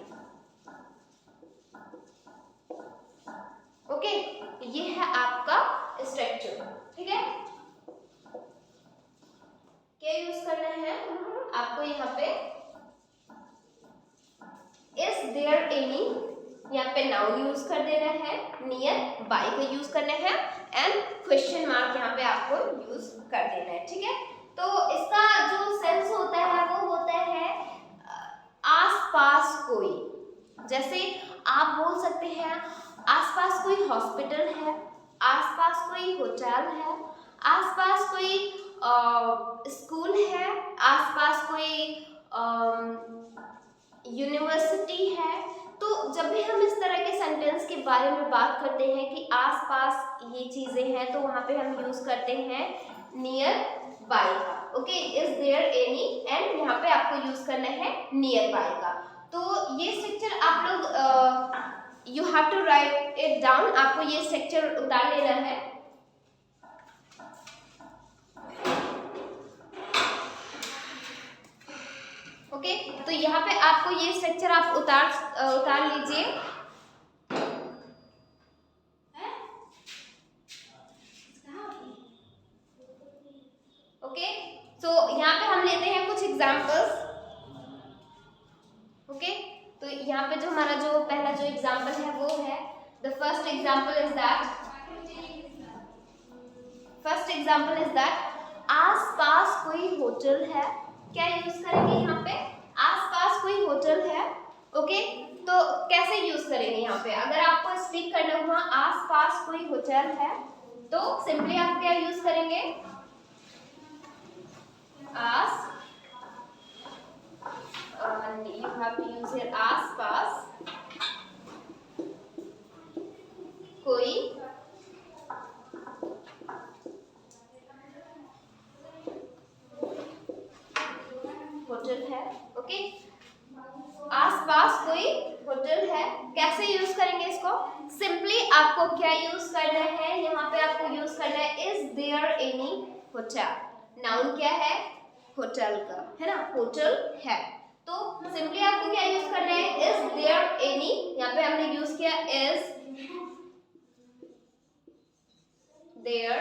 ओके ये है आपका स्ट्रक्चर, ठीक है। क्या यूज करना है आपको, यहाँ पे इज देयर एनी, यहाँ पे नाउन यूज कर देना है, नियर बाई का यूज करना है, एंड क्वेश्चन मार्क यहाँ पे आपको यूज कर देना है, ठीक है। तो इसका जो सेंस होता है वो होता है आसपास कोई, जैसे आप बोल सकते हैं आसपास कोई हॉस्पिटल है, आसपास कोई होटल है, आसपास कोई स्कूल है, आसपास कोई यूनिवर्सिटी है। तो जब भी हम इस तरह के सेंटेंस के बारे में बात करते हैं कि आसपास ये चीजें हैं, तो वहां पे हम यूज करते हैं नियर बाय का, okay is there any, and यहाँ पे आपको यूज करना है नियर बाय का। तो ये स्ट्रक्चर आप लोग you have to write it down, आपको ये स्ट्रक्चर उतार लेना है। ओके तो यहाँ पे आपको ये स्ट्रक्चर आप उतार लीजिए। ओके तो यहाँ पे हम लेते हैं कुछ एग्जांपल्स। ओके तो यहाँ पे जो हमारा जो पहला जो एग्जांपल है वो है the first example is that आसपास कोई होटल है। क्या यूज करेंगे यहाँ पे, आसपास कोई होटल है। ओके तो कैसे यूज करेंगे यहाँ पे, अगर आपको स्पीक करना हुआ आसपास कोई होटल है तो सिंपली आप क्या यूज करेंगे, you have to use here आसपास कोई होटल है। ओके आसपास कोई होटल है, कैसे यूज करेंगे इसको, सिंपली आपको क्या यूज करना है, यहाँ पे आपको यूज करना है is there any hotel. Noun क्या है, होटल का है ना, होटल है, तो सिंपली आपको क्या यूज करना है इज देयर एनी, यहाँ पे हमने यूज किया इज देयर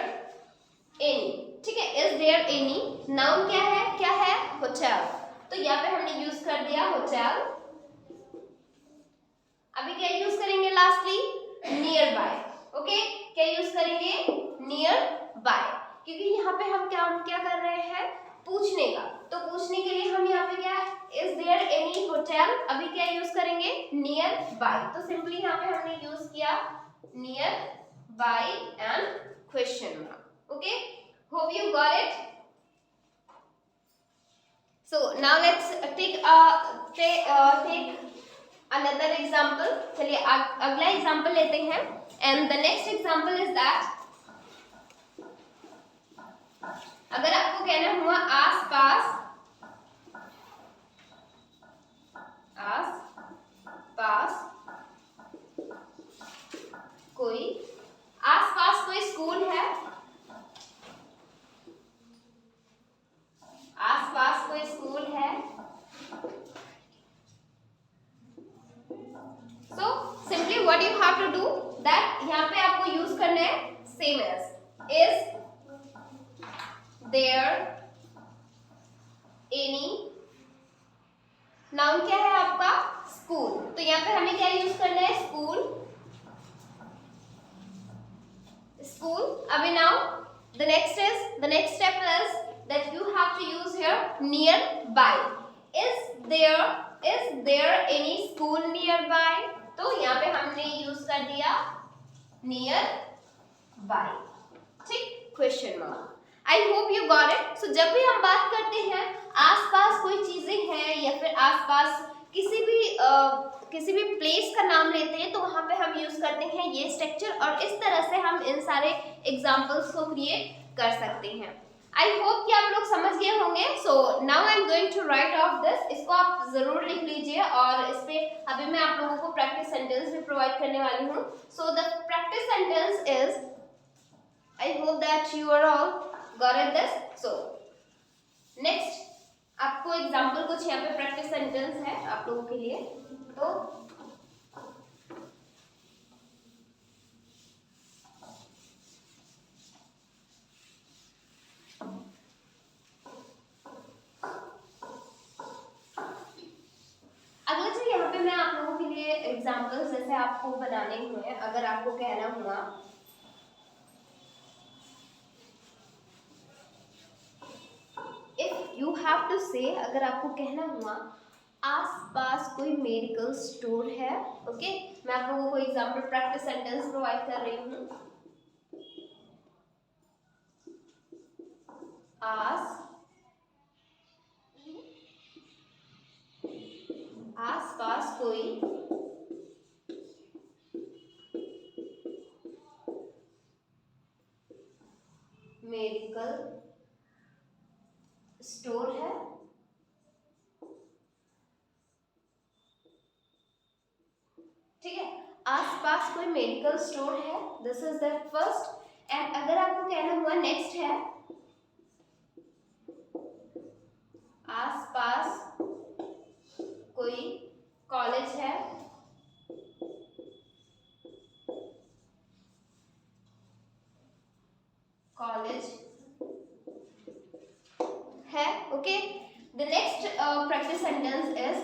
एनी, ठीक है इज देयर एनी। नाउन क्या है होटल, तो यहाँ पे हमने यूज कर दिया होटल। अभी क्या यूज करेंगे लास्टली, नियर बाय। ओके क्या यूज करेंगे, नियर बाय, क्योंकि यहाँ पे हम क्या कर रहे हैं, पूछने का, तो पूछने के लिए हम यहाँ पे क्या इज देयर एनी होटल, अभी क्या यूज करेंगे नियर बाय, तो सिंपली यहाँ पे हमने यूज किया near by and question mark. Okay hope you got it. So now let's take another example। चलिए अगला एग्जाम्पल लेते हैं, and the next example is that अगर आपको कहना हुआ आसपास कोई स्कूल है, आसपास कोई स्कूल है, so simply what you have to do that यहाँ पे आपको यूज करना है same as is there any, noun क्या है आपका स्कूल, तो यहाँ पे हमें क्या यूज करना है स्कूल। अभी now the next step is that you have to use here nearby। is there any school nearby, तो यहाँ पे हमने यूज कर दिया nearby, ठीक question mark. I hope you got it. So जब भी हम बात करते हैं आसपास कोई चीजें हैं या फिर आसपास किसी भी प्लेस का नाम लेते हैं तो वहां पे हम यूज करते हैं ये स्ट्रक्चर, और इस तरह से हम इन सारे एग्जांपल्स को क्रिएट कर सकते हैं। आई होप कि आप लोग समझ गए होंगे। So now I am going to write off this, इसको आप जरूर लिख लीजिए, और इस पे अभी मैं आप लोगों को प्रैक्टिस सेंटेंस भी प्रोवाइड करने वाली हूँ। So the practice sentence is, I hope that you are all got it this. So next आपको एग्जाम्पल कुछ यहाँ पे प्रैक्टिस सेंटेंस है आप लोगों के लिए। तो अगला जो यहाँ पे मैं आप लोगों के लिए एग्जाम्पल्स जैसे आपको बनाने हुए, अगर आपको कहना हुआ इफ यू हैव टू से, अगर आपको कहना हुआ आसपास कोई मेडिकल स्टोर है, ओके मैं आप लोगों को एग्जाम्पल प्रैक्टिस सेंटेंस प्रोवाइड कर रही हूँ। आसपास कोई मेडिकल स्टोर है, ठीक है, आसपास कोई मेडिकल स्टोर है, this is the first. And अगर आपको कहना हुआ नेक्स्ट है आसपास कोई कॉलेज है, कॉलेज है, okay. The next practice sentence is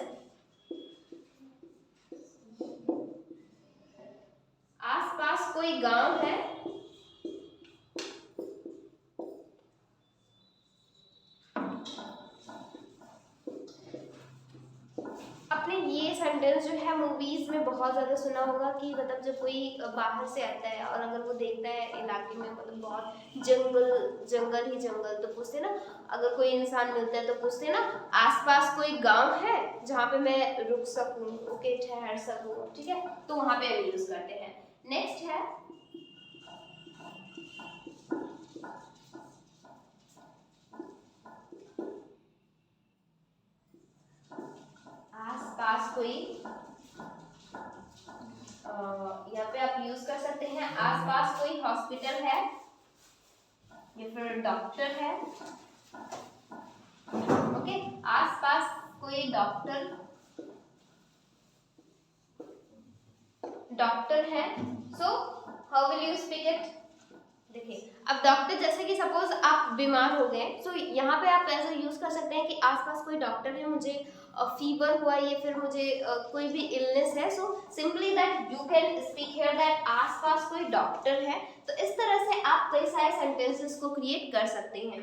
आसपास कोई गांव है, आपने ये सेंटेंस जो है मूवीज में बहुत ज्यादा सुना होगा कि मतलब जब कोई बाहर से आता है और अगर वो देखता है इलाके में मतलब बहुत जंगल ही जंगल, तो पूछते ना, अगर कोई इंसान मिलता है तो पूछते ना आसपास कोई गांव है जहाँ पे मैं रुक सकूं, ओके ठहर सकूं, ठीक है, तो वहां पे हम यूज करते हैं। नेक्स्ट है आसपास कोई, यहाँ पे आप यूज कर सकते हैं आसपास कोई हॉस्पिटल है या फिर डॉक्टर है, ओके, आसपास कोई डॉक्टर है। सो how will you speak it? देखिए अब डॉक्टर, जैसे कि सपोज आप बीमार हो गए, सो यहाँ पे आप ऐसा यूज कर सकते हैं कि आसपास कोई डॉक्टर है, मुझे फीवर हुआ या फिर मुझे कोई भी इलनेस है, so simply that you can speak here that आसपास कोई डॉक्टर है। तो इस तरह से आप कई सारे सेंटेंसेस को क्रिएट कर सकते हैं।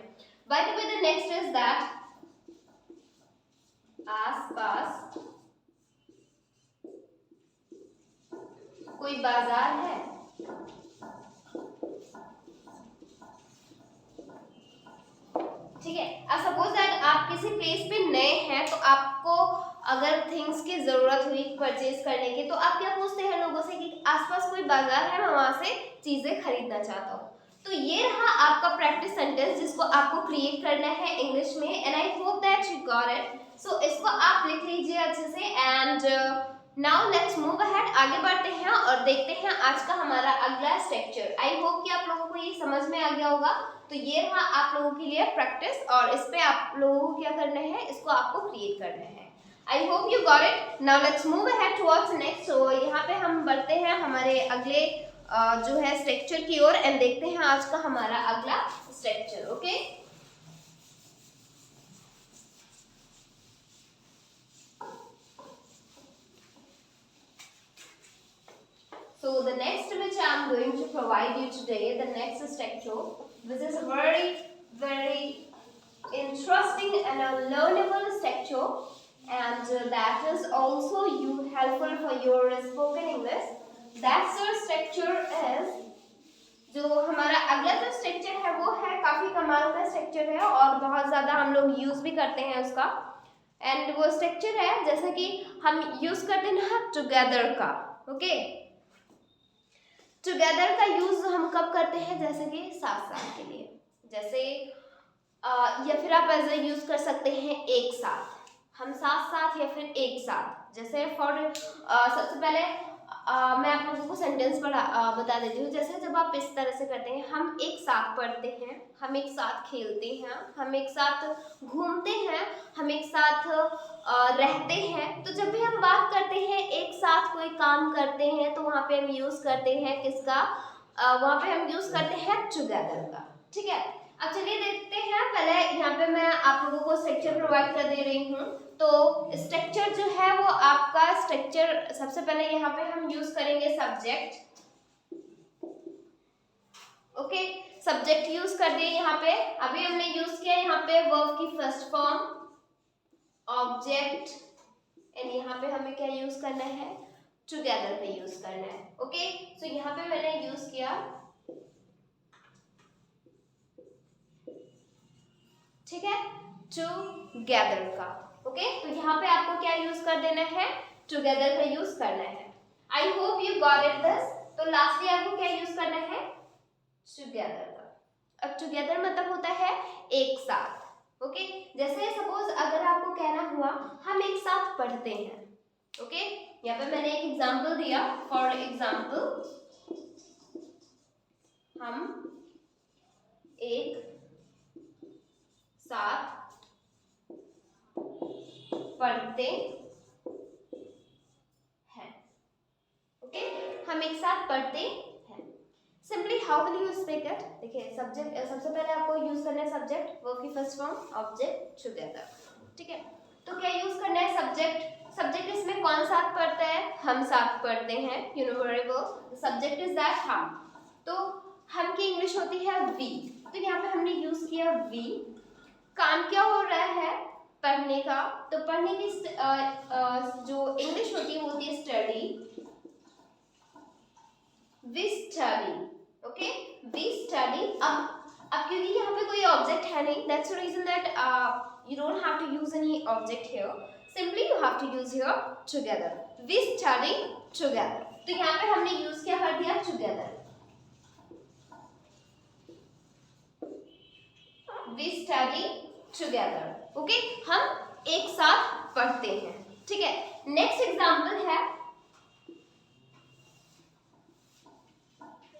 Bye the way the next is that आसपास कोई बाजार है, ठीक है। अब सपोज दैट आप किसी प्लेस पे नए हैं, तो आपको अगर थिंग्स की जरूरत हुई परचेज करने की, तो आप क्या पूछते हैं लोगों से कि आसपास कोई बाजार है, मैं वहां से चीजें खरीदना चाहता हूँ। तो ये रहा आपका प्रैक्टिस सेंटेंस जिसको आपको क्रिएट करना है इंग्लिश में, and I hope that you got it. So इसको आप लिख लीजिए अच्छे से। And now let's move ahead, आगे बढ़ते हैं और देखते हैं आज का हमारा अगला स्ट्रक्चर। आई होप कि आप लोगों को ये समझ में आ गया होगा। तो ये रहा आप लोगों के लिए प्रैक्टिस, और इस पे आप लोगों को क्या करना है, इसको आपको क्रिएट करना है। I hope you got it. Now let's move ahead towards next. So यहाँ पे हम बढ़ते हैं हमारे अगले जो है स्ट्रक्चर की ओर, एंड देखते हैं आज का हमारा अगला structure, okay. So the next which I am going to provide you today, the next structure, which is a very interesting and a learnable structure, and that is also helpful for your spoken English. That structure is, जो हमारा अगला जो structure है वो है काफी कमाल का स्ट्रक्चर है और बहुत ज्यादा हम लोग यूज भी करते हैं उसका। एंड वो स्ट्रक्चर है जैसे कि हम यूज करते हैं ना टुगेदर का, ओके। टुगेदर का यूज हम कब करते हैं, जैसे कि साथ साथ के लिए, जैसे या फिर आप ऐसे यूज कर सकते हैं एक साथ, हम साथ साथ या फिर एक साथ। जैसे फॉर सबसे पहले मैं आप लोगों को सेंटेंस बता देती हूँ। जैसे जब आप इस तरह से करते हैं, हम एक साथ पढ़ते हैं, हम एक साथ खेलते हैं, हम एक साथ घूमते हैं, हम एक साथ रहते हैं। तो जब भी हम बात करते हैं एक साथ कोई काम करते हैं, तो वहाँ पे हम यूज करते हैं किसका, वहाँ पे हम यूज करते हैं टुगेदर का, ठीक है। अब चलिए देखते हैं, पहले यहाँ पे मैं आप लोगों को स्ट्रक्चर प्रोवाइड कर दे रही हूँ। तो स्ट्रक्चर जो है वो आपका स्ट्रक्चर, सबसे पहले यहाँ पे हम यूज करेंगे सब्जेक्ट, ओके। सब्जेक्ट यूज कर दिए यहाँ पे। अभी हमने यूज किया यहाँ पे वर्ब की फर्स्ट फॉर्म ऑब्जेक्ट, एंड यहाँ पे हमें क्या यूज करना है, टुगेदर पे यूज करना है, ओके। सो यहाँ पे मैंने यूज किया, ठीक है, टुगेदर का, ओके। तो यहाँ पे आपको क्या यूज कर देना है, टुगेदर का यूज करना है। I hope you got it this. तो लास्टली आपको क्या यूज करना है, टुगेदर का। अब टुगेदर मतलब होता है एक साथ, ओके। जैसे सपोज अगर आपको कहना हुआ हम एक साथ पढ़ते हैं, ओके। यहाँ पे मैंने एक एग्जांपल दिया, फॉर एग्जांपल हम एक साथ पढ़ते हैं, ओके। हम एक साथ पढ़ते हैं। Simply how will you speak it, देखिए सब्जेक्ट, सबसे पहले आपको यूज करना है सब्जेक्ट, वर्ब की फर्स्ट फॉर्म ऑब्जेक्ट टुगेदर, ठीक है। तो क्या यूज करना है, सब्जेक्ट। सब्जेक्ट इसमें कौन साथ पढ़ता है, हम साथ पढ़ते हैं, you know very well. Subject is that हम, तो हम की इंग्लिश होती है वी, तो यहाँ पे हमने यूज किया वी। काम क्या हो रहा है, पढ़ने का, तो पढ़ने की जो इंग्लिश होती है वो होती है study, we study, okay, we study. अब क्योंकि यहाँ पे कोई ऑब्जेक्ट है नहीं, that's the reason that you don't have to use any object here, simply you have to use here together, we study together। तो यहाँ पे हमने यूज क्या कर दिया, together, we study together, okay. हम एक साथ पढ़ते हैं, ठीक है। नेक्स्ट एग्जांपल है,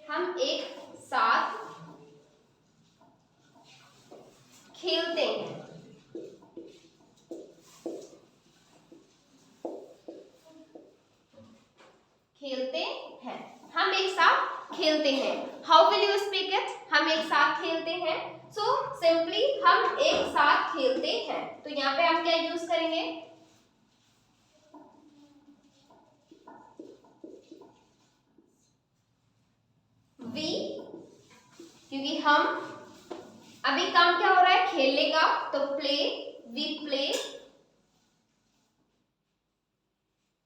हम एक साथ खेलते हैं, खेलते हैं, हम एक साथ खेलते हैं। How will you speak it, हम एक साथ खेलते हैं। सो सिंपली हम एक साथ खेलते हैं, तो यहाँ पे हम क्या यूज करेंगे, वी, क्योंकि हम अभी काम क्या हो रहा है, खेलने का, तो play, we play,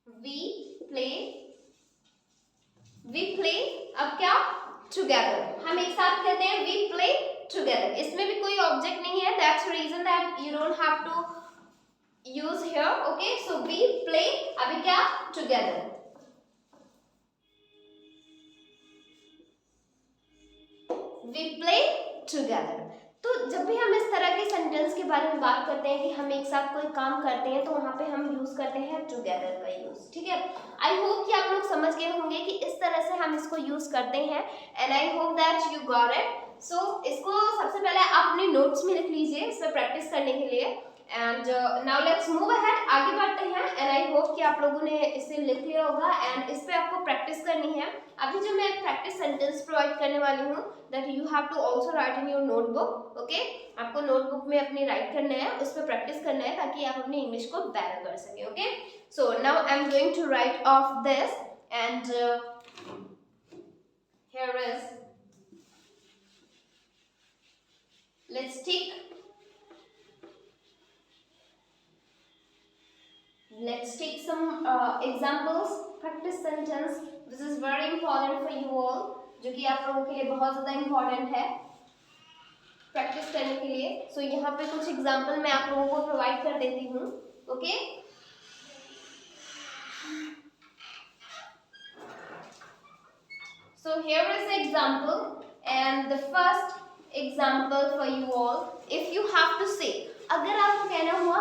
we play, we play. अब क्या, टुगेदर, हम एक साथ कहते हैं वी प्ले टुगेदर। इसमें भी कोई ऑब्जेक्ट नहीं है, that's reason that you don't have to use here, okay. So we play, अभी क्या, टुगेदर, वी प्ले टुगेदर। तो जब भी हम इस तरह के सेंटेंस के बारे में बात करते हैं कि हम एक साथ कोई काम करते हैं, तो वहां पे हम यूज करते हैं टुगेदर का यूज, ठीक है। आई होप कि आप लोग समझ गए होंगे कि इस तरह से हम इसको यूज करते हैं, and I hope that you got it. So इसको सबसे पहले आप अपने नोट्स में लिख लीजिए, इस पर प्रैक्टिस करने के लिए। And now let's move ahead, आगे बढ़ते हैं। एंड आई होप कि आप लोगों ने इसे लिख लिया होगा, एंड इस पे आपको प्रैक्टिस करनी है। अभी जो मैं प्रैक्टिस सेंटेंस प्रोवाइड करने वाली हूँ, that you have to also write in your notebook, okay. आपको नोटबुक में अपनी राइट करना है, उस पर प्रैक्टिस करना है, ताकि आप अपनी इंग्लिश को बेटर कर सकें, okay. So now I am going to write off this, and here is, let's take some examples, practice sentence, this is very important for you all, जो कि आप लोगों के लिए बहुत ज़्यादा important है प्रैक्टिस करने के लिए। सो यहाँ पे कुछ एग्जाम्पल मैं आप लोगों को प्रोवाइड कर देती हूँ, Okay. So here is the example, and the first example for you all. If you have to say, अगर आपको कहना हुआ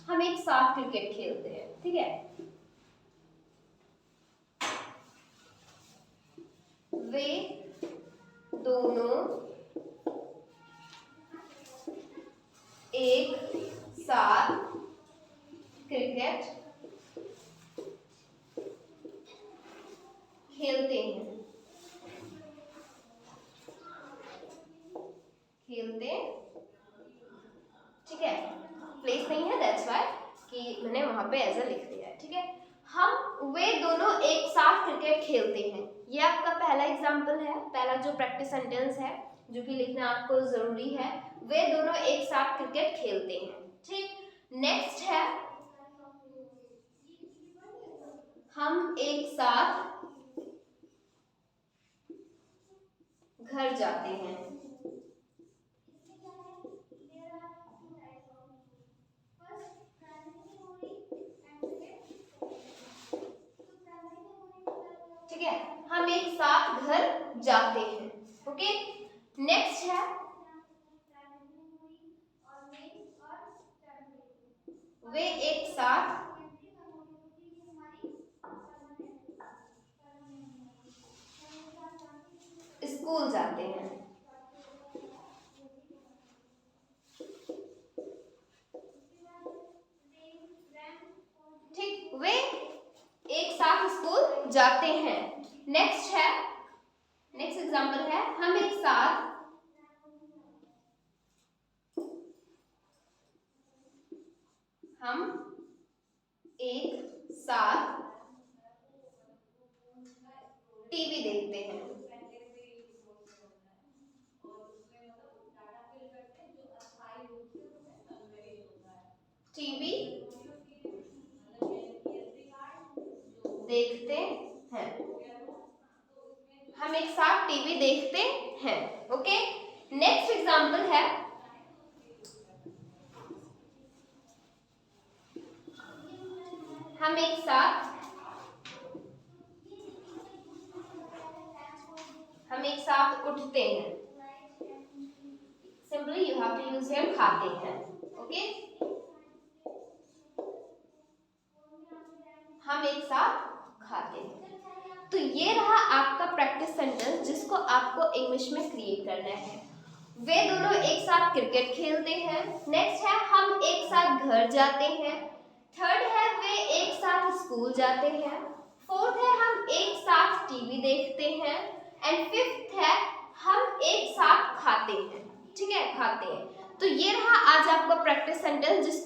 हम एक साथ क्रिकेट खेलते हैं, ठीक है, वे दोनों एक साथ क्रिकेट खेलते हैं, ठीक है, प्लेस नहीं है, दैट्स व्हाई कि मैंने वहां पे ऐसा लिख दिया है, ठीक है। वे दोनों एक साथ क्रिकेट खेलते हैं, ये आपका पहला एग्जाम्पल है, पहला जो प्रैक्टिस सेंटेंस है जो कि लिखना आपको जरूरी है, वे दोनों एक साथ क्रिकेट खेलते हैं, ठीक। नेक्स्ट है, हम एक साथ घर जाते हैं, ठीक है, हम एक साथ घर जाते हैं, ओके। नेक्स्ट है, वे एक साथ स्कूल जाते हैं, ठीक, वे एक साथ स्कूल जाते हैं। नेक्स्ट है, नेक्स्ट एग्जांपल है, हम एक साथ टीवी देखते हैं, टीवी देखते हैं, हम एक साथ टीवी देखते हैं, ओके। नेक्स्ट एग्जांपल है, हम एक साथ उठते हैं, simply you have to use here खाते हैं, ओके। हम एक साथ खाते हैं। तो ये रहा आपका प्रैक्टिस सेंटेंस जिसको आपको इंग्लिश में क्रिएट करना है। वे दोनों एक साथ क्रिकेट खेलते हैं। नेक्स्ट है, हम एक साथ घर जाते हैं। थर्ड है, वे एक साथ स्कूल जाते हैं। फोर्थ है, हम एक साथ टीवी देखते हैं। एंड फिफ्थ है, हम एक साथ खाते हैं, ठीक है, खाते हैं। तो ये रहा आज आपका प्रैक्टिस सेंटेंस जिस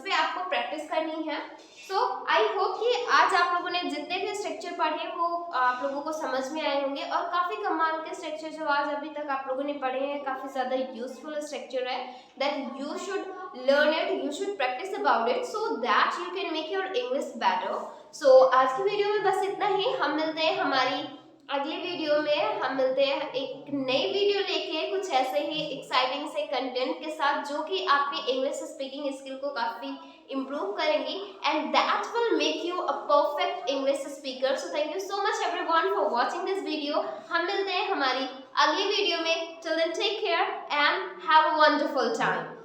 पे आपको प्रैक्टिस करनी है। सो आई होप कि आज आप लोगों ने जितने भी स्ट्रक्चर पढ़े वो आप लोगों को समझ में आए होंगे, और काफ़ी कमाल के स्ट्रक्चर जो आज अभी तक आप लोगों ने पढ़े हैं, काफ़ी ज़्यादा यूजफुल स्ट्रक्चर है, that you should learn it, you should practice about it so that you can make your English better. So आज की वीडियो में बस इतना ही। हम मिलते हैं हमारी अगली वीडियो में, हम मिलते हैं एक नई वीडियो लेके कुछ ऐसे ही एक्साइटिंग से कंटेंट के साथ जो कि आपकी इंग्लिश स्पीकिंग स्किल को काफ़ी इम्प्रूव करेंगी, and that will make you a perfect English speaker. So thank you so much everyone for watching this video. हम मिलते हैं हमारी अगली वीडियो में। Till then take care and have a wonderful time.